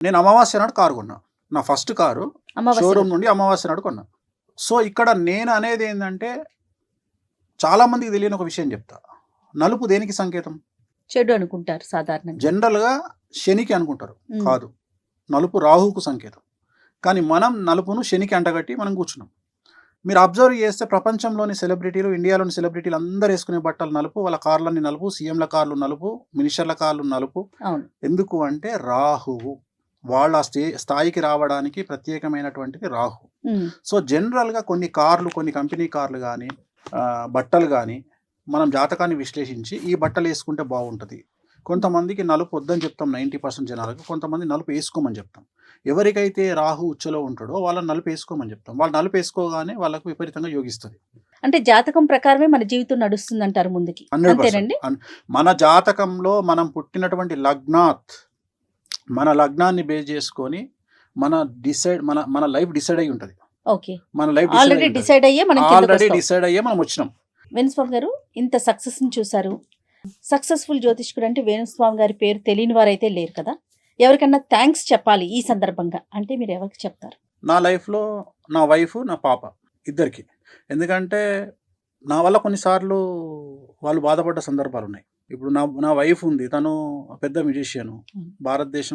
నేను అమావాస్య నాడు కారు కొన్నా. నా ఫస్ట్ కారు అమావాస్య షోరూమ్ రోజు. నుండి అమావాస్య నాడు కొన్నా. సో, ఇక్కడ నేను అనేది ఏందంటే, చాలా మందికి తెలియని ఒక విషయం చెప్తా. నలుపు దేనికి సంకేతం? చెడు అనుకుంటారు సాధారణంగా. జనరల్‌గా శనికి అనుకుంటారు. ఉమ్, కాదు. నలుపు రాహువుకు సంకేతం. కానీ మనం నలుపును శనికి అంటగట్టి మనం కూర్చున్నాం. మీరు అబ్జర్వ్ చేస్తే ప్రపంచంలోని సెలబ్రిటీలు, ఇండియాలోని సెలబ్రిటీలు అందరూ వేసుకునే బట్టలు నలుపు, వాళ్ళ కార్లన్నీ నలుపు, సీఎంల కార్లు నలుపు, మినిస్టర్ల కార్లు నలుపు. అవును. ఎందుకు అంటే రాహువు. వాళ్ళ స్థాయికి రావడానికి ప్రత్యేకమైనటువంటిది రాహు. ఉమ్, సో, జనరల్‌గా కొన్ని కార్లు, కొన్ని కంపెనీ కార్లు గానీ, బట్టలు గానీ, మనం జాతకాన్ని విశ్లేషించి ఈ బట్టలు వేసుకుంటే బాగుంటది. కొంతమందికి నలుపు వద్దని చెప్తాం 90% జనాలకు. కొంతమంది నలుపు వేసుకోమని చెప్తాం. ఎవరికైతే రాహు ఉచ్చలో ఉంటాడో వాళ్ళని నలుపు వేసుకోమని చెప్తాం. వాళ్ళు నలుపు వేసుకోగానే వాళ్ళకు విపరీతంగా యోగిస్తది. అంటే జాతకం ప్రకారమే మన జీవితం నడుస్తుంది అంటారు ముందుకి. 100%. అంతేనండి. మన జాతకంలో మనం పుట్టినటువంటి మన లగ్నాన్ని బేస్ చేసుకొని మన లైఫ్ డిసైడ్ అయి ఉంటది. ఓకే. మన లైఫ్ ఆల్రెడీ డిసైడ్ అయ్యే మనం ఆల్రెడీ డిసైడ్ అయ్యే మనం వచ్చినాం. వేణుస్వామి గారు ఇంత సక్సెస్ ని చూసారు. సక్సెస్ఫుల్ జ్యోతిష్కుడు అంటే వేణుస్వామి గారి పేరు తెలియని వారైతే లేరు కదా. ఎవరికన్నా థ్యాంక్స్ చెప్పాలి ఈ సందర్భంగా అంటే మీరు ఎవరికి చెప్తారు? నా లైఫ్‌లో నా వైఫ్, నా పాప ఇద్దరికి. ఎందుకంటే నా వల్ల కొన్నిసార్లు వాళ్ళు బాధపడ్డ సందర్భాలున్నాయి. ఇప్పుడు నా వైఫ్ ఉంది. తను పెద్ద మ్యూజిషియన్. భారతదేశం